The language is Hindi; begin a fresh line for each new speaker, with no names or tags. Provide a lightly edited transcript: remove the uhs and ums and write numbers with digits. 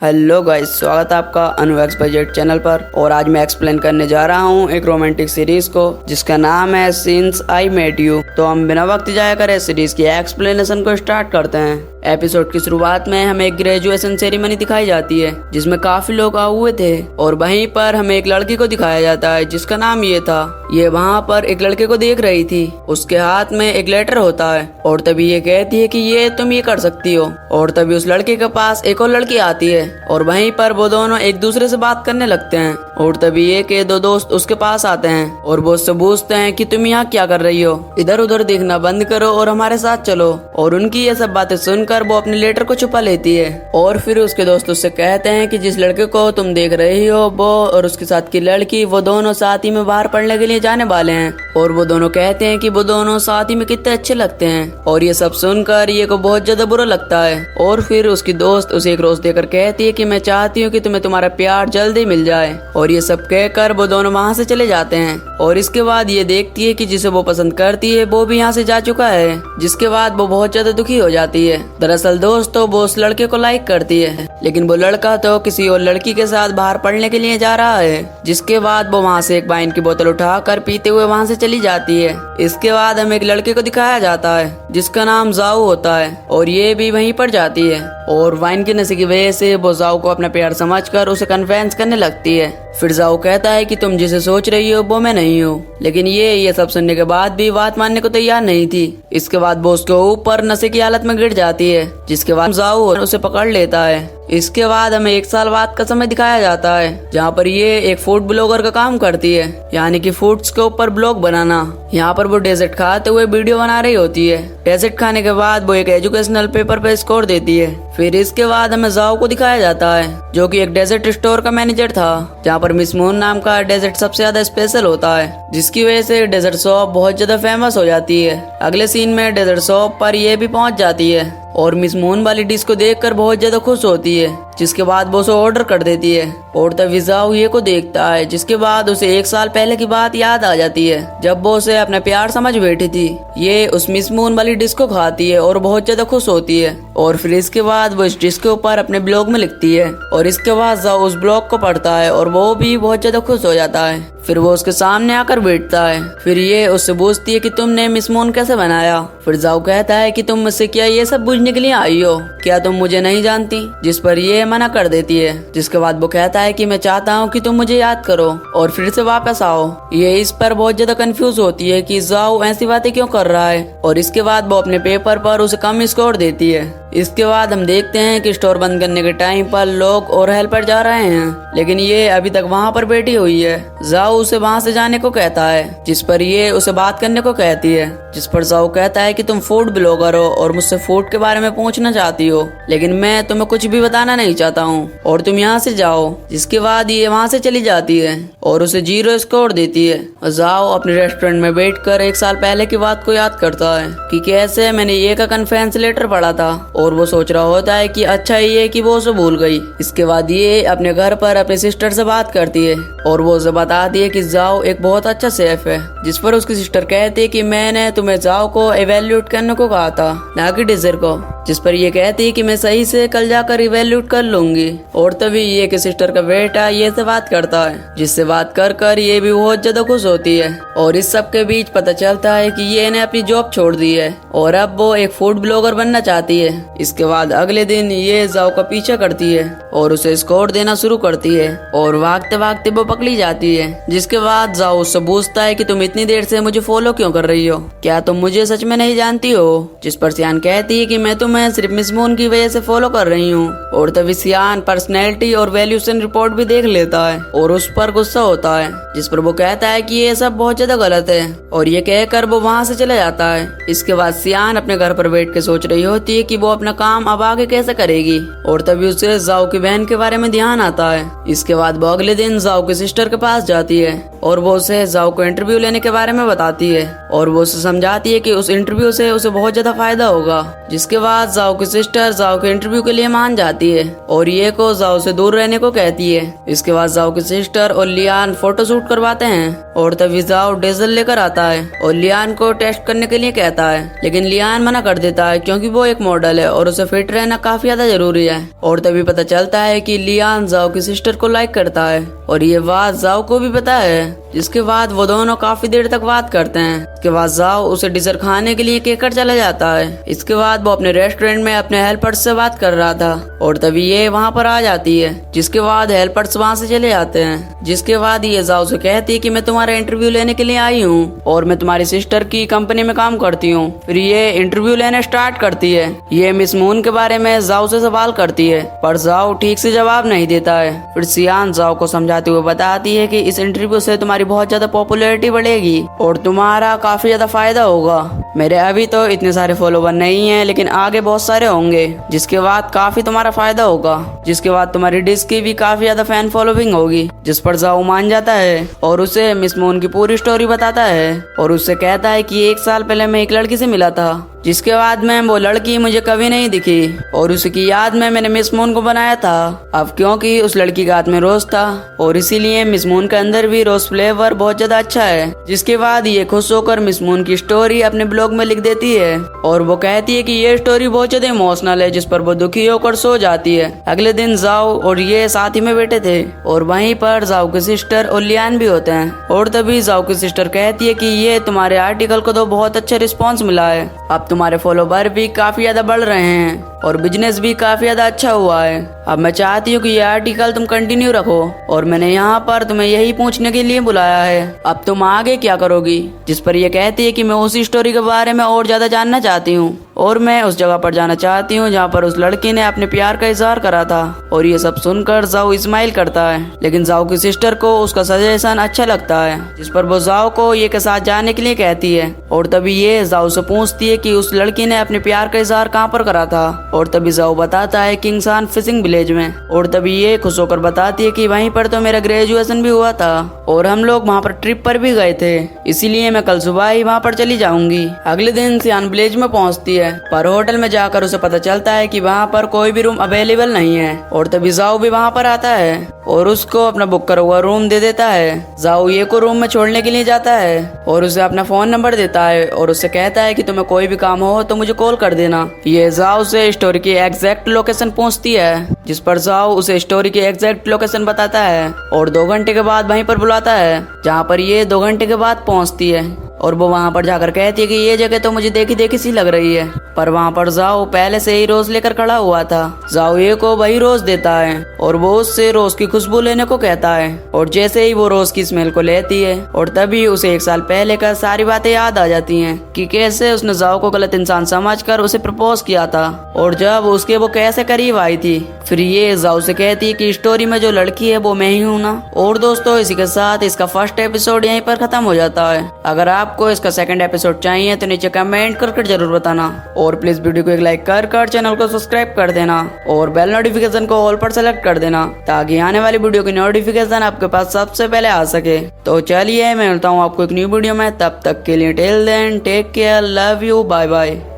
हेलो गाइस, स्वागत है आपका अनुभव बजट चैनल पर। और आज मैं एक्सप्लेन करने जा रहा हूँ एक रोमांटिक सीरीज को जिसका नाम है सिंस आई मेट यू। तो हम बिना वक्त जाया करें सीरीज की एक्सप्लेनेशन को स्टार्ट करते हैं। एपिसोड की शुरुआत में हमें एक ग्रेजुएशन सेरेमनी दिखाई जाती है जिसमें काफी लोग आए हुए थे और वहीं पर हमें एक लड़की को दिखाया जाता है जिसका नाम ये था। ये वहाँ पर एक लड़के को देख रही थी, उसके हाथ में एक लेटर होता है और तभी ये कहती है कि ये तुम ये कर सकती हो। और तभी उस लड़के के पास एक और लड़की आती है और वहीं पर वो दोनों एक दूसरे से बात करने लगते हैं। और तभी ये के दो दोस्त उसके पास आते हैं और वो उससे पूछते हैं कि तुम यहाँ क्या कर रही हो, इधर उधर देखना बंद करो और हमारे साथ चलो। और उनकी ये सब बातें सुनकर वो अपने लेटर को छुपा लेती है। और फिर उसके दोस्त उससे कहते हैं कि जिस लड़के को तुम देख रही हो वो और उसके साथ की लड़की वो दोनों साथ ही में बाहर पढ़ने के लिए जाने वाले हैं। और वो दोनों कहते हैं कि वो दोनों साथ ही में कितने अच्छे लगते हैं। और ये सब सुनकर ये को बहुत ज्यादा बुरा लगता है। और फिर उसकी दोस्त उसे एक रोज देकर कहती है कि मैं चाहती हूँ कि तुम्हें तुम्हारा प्यार जल्दी मिल जाए। और ये सब कहकर वो दोनों वहाँ से चले जाते हैं। और इसके बाद ये देखती है कि जिसे वो पसंद करती है वो भी यहाँ से जा चुका है, जिसके बाद वो बहुत ज्यादा दुखी हो जाती है। दरअसल दोस्तों वो उस लड़के को लाइक करती है, लेकिन वो लड़का तो किसी और लड़की के साथ बाहर पढ़ने के लिए जा रहा है। जिसके बाद वो वहाँ से एक वाइन की बोतल उठाकर पीते हुए वहाँ से चली जाती है। इसके बाद हमें एक लड़के को दिखाया जाता है जिसका नाम जाओ होता है और ये भी वहीं पर जाती है। और वाइन के नशे की वजह से वो जाओ को अपना प्यार समझकर उसे कन्विंस करने लगती है। फिर जाओ कहता है कि तुम जिसे सोच रही हो वो मैं नहीं हूँ, लेकिन ये सब सुनने के बाद भी बात मानने को तैयार नहीं थी। इसके बाद वो उसके ऊपर नशे की हालत में गिर जाती है, जिसके बाद जाओ उसे पकड़ लेता है। इसके बाद हमें एक साल बाद का समय दिखाया जाता है जहाँ पर ये एक फूड ब्लॉगर का काम करती है, यानी कि फूड्स के ऊपर ब्लॉग बनाना। यहाँ पर वो डेजर्ट खाते हुए वीडियो बना रही होती है। डेजर्ट खाने के बाद वो एक एजुकेशनल पेपर पे स्कोर देती है। फिर इसके बाद हमें जाओ को दिखाया जाता है जो कि एक डेजर्ट स्टोर का मैनेजर था, जहाँ पर मिस मून नाम का डेजर्ट सबसे ज्यादा स्पेशल होता है, जिसकी वजह से डेजर्ट शॉप बहुत ज्यादा फेमस हो जाती है। अगले सीन में डेजर्ट शॉप पर ये भी पहुंच जाती है और मिस मून वाली डिश को देखकर बहुत ज्यादा खुश होती है, जिसके बाद वो उसे ऑर्डर कर देती है। और तभी जाओ ये को देखता है, जिसके बाद उसे एक साल पहले की बात याद आ जाती है जब वो उसे अपना प्यार समझ बैठी थी। ये उस मिस मून वाली डिश को खाती है और बहुत ज्यादा खुश होती है। और फिर इसके बाद वो इस डिश के ऊपर अपने ब्लॉग में लिखती है और इसके बाद जाओ उस ब्लॉग को पढ़ता है और वो भी बहुत ज्यादा खुश हो जाता है। फिर वो उसके सामने आकर बैठता है। फिर ये उससे पूछती है कि तुमने मिस मून कैसे बनाया। फिर जाओ कहता है कि तुम मुझसे क्या ये सब पूछने के लिए आई हो, क्या तुम मुझे नहीं जानती। जिस पर ये मना कर देती है। जिसके बाद वो कहता है कि मैं चाहता हूँ कि तुम मुझे याद करो और फिर से वापस आओ। ये इस पर बहुत ज्यादा कंफ्यूज होती है कि जाओ ऐसी बातें क्यों कर रहा है। और इसके बाद वो अपने पेपर पर उसे कम स्कोर देती है। इसके बाद हम देखते हैं कि स्टोर बंद करने के टाइम पर लोग और हेल्पर जा रहे हैं, लेकिन ये अभी तक वहाँ पर बैठी हुई है। जाओ उसे वहाँ से जाने को कहता है, जिस पर ये उसे बात करने को कहती है। जिस पर जाओ कहता है कि तुम फूड ब्लॉगर हो और मुझसे फूड के बारे में पूछना चाहती हो, लेकिन मैं तुम्हें कुछ भी बताना नहीं चाहता हूँ और तुम यहाँ से जाओ। जिसके बाद ये वहाँ से चली जाती है और उसे 0 स्कोर देती है। जाओ अपने रेस्टोरेंट में बैठकर एक साल पहले की बात को याद करता है कि कैसे मैंने ये का कन्फेंस लेटर पढ़ा था। और वो सोच रहा होता है कि अच्छा ये कि वो उसे भूल गई। इसके बाद ये अपने घर पर अपनी सिस्टर से बात करती है और वो उसे बताती है कि जाओ एक बहुत अच्छा शेफ है। जिस पर उसकी सिस्टर कहती है कि मैंने तुम्हें जाओ को इवेल्यूट करने को कहा था, ना कि डिजर को। जिस पर ये कहती है कि मैं सही से कल जाकर इवेल्यूट कर लूंगी। और तभी ये कि सिस्टर का बेटा ये से बात करता है, जिससे बात कर ये भी बहुत ज्यादा खुश होती है। और इस सब के बीच पता चलता है कि ये ने अपनी जॉब छोड़ दी है और अब वो एक फूड ब्लॉगर बनना चाहती है। इसके बाद अगले दिन ये जाओ का पीछा करती है और उसे स्कोर देना शुरू करती है और भागते भागते वो पकड़ी जाती है। जिसके बाद जाओ उससे पूछता है कि तुम इतनी देर से मुझे फॉलो क्यों कर रही हो, क्या तुम मुझे सच में नहीं जानती हो। जिस पर सियान कहती है कि मैं तुम्हें सिर्फ मिस मून की वजह से फॉलो कर रही हूँ। और तभी सियान पर्सनैलिटी और वैल्यूएशन रिपोर्ट भी देख लेता है और उस पर गुस्सा होता है। जिस पर वो कहता है कि ये सब बहुत ज्यादा गलत है और ये कहकर वो वहाँ से चला जाता है। इसके बाद सियान अपने घर पर बैठ के सोच रही होती है कि वो अपना काम अब आगे कैसे करेगी। और तभी उसे जाओ की बहन के बारे में ध्यान आता है। इसके बाद वो अगले दिन जाओ की सिस्टर के पास जाती है और वो उसे जाओ को इंटरव्यू लेने के बारे में बताती है और वो उसे समझा समझाती है कि उस इंटरव्यू से उसे बहुत ज्यादा फायदा होगा। जिसके बाद जाओ की सिस्टर जाओ के इंटरव्यू के लिए मान जाती है और ये को जाओ से दूर रहने को कहती है। इसके बाद जाओ की सिस्टर और लियान फोटो शूट करवाते हैं और तभी जाओ डीजल लेकर आता है और लियान को टेस्ट करने के लिए कहता है, लेकिन लियान मना कर देता है क्योंकि वो एक मॉडल है और उसे फिट रहना काफी ज्यादा जरूरी है। और तभी पता चलता है कि लियान जाओ की सिस्टर को लाइक करता है और ये बात जाओ को भी पता है। जिसके बाद वो दोनों काफी देर तक बात करते हैं। इसके बाद जाओ उसे डिजर खाने के लिए कहकर चला जाता है। इसके बाद वो अपने रेस्टोरेंट में अपने हेल्पर्स से बात कर रहा था और तभी ये वहाँ पर आ जाती है। जिसके बाद हेल्पर्स वहाँ से चले जाते हैं। जिसके बाद ये जाओ से कहती है कि मैं तुम्हारा इंटरव्यू लेने के लिए आई हूँ और मैं तुम्हारी सिस्टर की कंपनी में काम करती हूँ। फिर ये इंटरव्यू लेने स्टार्ट करती है। ये मिस मून के बारे में जाओ से सवाल करती है पर जाओ ठीक से जवाब नहीं देता है। फिर सियान जाओ को समझाते हुए बताती है कि इस इंटरव्यू से तुम्हारी बहुत ज्यादा पॉपुलैरिटी बढ़ेगी और तुम्हारा काफी ज्यादा फायदा होगा। मेरे अभी तो इतने सारे फॉलोवर नहीं है लेकिन आगे बहुत सारे होंगे, जिसके बाद काफी तुम्हारा फायदा होगा। जिसके बाद तुम्हारी डिश की भी काफी ज्यादा फैन फॉलोइंग होगी। जिस पर जाओ मान जाता है और उसे मिस मून की पूरी स्टोरी बताता है और उससे कहता है कि 1 साल पहले मैं एक लड़की से मिला था, जिसके बाद में वो लड़की मुझे कभी नहीं दिखी और उसकी याद में मैंने मिस मून को बनाया था। अब क्योंकि उस लड़की के हाथ में रोज था और इसीलिए मिस मून के अंदर भी रोज फ्लेवर बहुत ज्यादा अच्छा है। जिसके बाद ये खुश होकर मिस मून की स्टोरी अपने ब्लॉग में लिख देती है और वो कहती है कि ये स्टोरी बहुत ज्यादा इमोशनल है, जिस पर वो दुखी होकर सो जाती है। अगले दिन जाओ और ये साथ ही में बैठे थे और वहीं पर जाओ की सिस्टर और लियान भी होते हैं और तभी जाओ की सिस्टर कहती है कि ये तुम्हारे आर्टिकल को तो बहुत अच्छा रिस्पॉन्स मिला है, अब तुम्हारे फॉलोवर भी काफी ज्यादा बढ़ रहे हैं और बिजनेस भी काफी ज्यादा अच्छा हुआ है। अब मैं चाहती हूँ कि ये आर्टिकल तुम कंटिन्यू रखो और मैंने यहाँ पर तुम्हें यही पूछने के लिए बुलाया है, अब तुम आगे क्या करोगी। जिस पर ये कहती है कि मैं उसी स्टोरी के बारे में और ज्यादा जानना चाहती हूँ और मैं उस जगह पर जाना चाहती हूँ जहाँ पर उस लड़की ने अपने प्यार का इजहार करा था। और ये सब सुनकर जाओ इस्माइल करता है, लेकिन जाओ की सिस्टर को उसका सजेशन अच्छा लगता है। जिस पर वो जाओ को ये के साथ जाने के लिए कहती है और तभी ये जाओ से पूछती है कि उस लड़की ने अपने प्यार का इजहार कहाँ पर करा था और तभी जाओ बताता है किंगसान फिशिंग विलेज में। और तभी ये खुश होकर बताती है कि वहीं पर तो मेरा ग्रेजुएशन भी हुआ था और हम लोग वहाँ पर ट्रिप पर भी गए थे, इसीलिए मैं कल सुबह ही वहाँ पर चली जाऊंगी। अगले दिन सियान विलेज में पहुँचती है पर होटल में जाकर उसे पता चलता है कि वहाँ पर कोई भी रूम अवेलेबल नहीं है और तभी जाओ भी वहाँ पर आता है और उसको अपना बुक करा हुआ रूम दे देता है। जाओ ये को रूम में छोड़ने के लिए जाता है और उसे अपना फोन नंबर देता है और उससे कहता है कि तुम्हें कोई भी काम हो तो मुझे कॉल कर देना। ये जाओ से स्टोरी की एग्जैक्ट लोकेशन पूछती है, जिस पर जाओ उसे स्टोरी की एग्जैक्ट लोकेशन बताता है और 2 घंटे के बाद वहीं पर बुलाता है, जहाँ पर ये 2 घंटे के बाद पहुँचती है और वो वहाँ पर जाकर कहती है कि ये जगह तो मुझे देखी देखी सी लग रही है। पर वहाँ पर जाओ पहले से ही रोज लेकर खड़ा हुआ था। जाओ ये को वही रोज देता है और वो उससे रोज की खुशबू लेने को कहता है और जैसे ही वो रोज की स्मेल को लेती है और तभी उसे 1 साल पहले का सारी बातें याद आ जाती हैं कि कैसे उसने जाओ को गलत इंसान समझकर उसे प्रपोज किया था और जब उसके वो कैसे करीब आई थी। फिर ये जाओ से कहती है कि स्टोरी में जो लड़की है वो मैं ही हूँ ना। और दोस्तों इसी के साथ इसका फर्स्ट एपिसोड यहीं पर खत्म हो जाता है। अगर आपको इसका सेकंड एपिसोड चाहिए तो नीचे कमेंट करके जरूर बताना और प्लीज वीडियो को एक लाइक कर चैनल को सब्सक्राइब कर देना और बेल नोटिफिकेशन को ऑल पर सेलेक्ट कर देना ताकि आने वाली वीडियो की नोटिफिकेशन आपके पास सबसे पहले आ सके। तो चलिए मैं मिलता हूँ आपको एक न्यू वीडियो में, तब तक के लिए till then take care, love you, bye bye.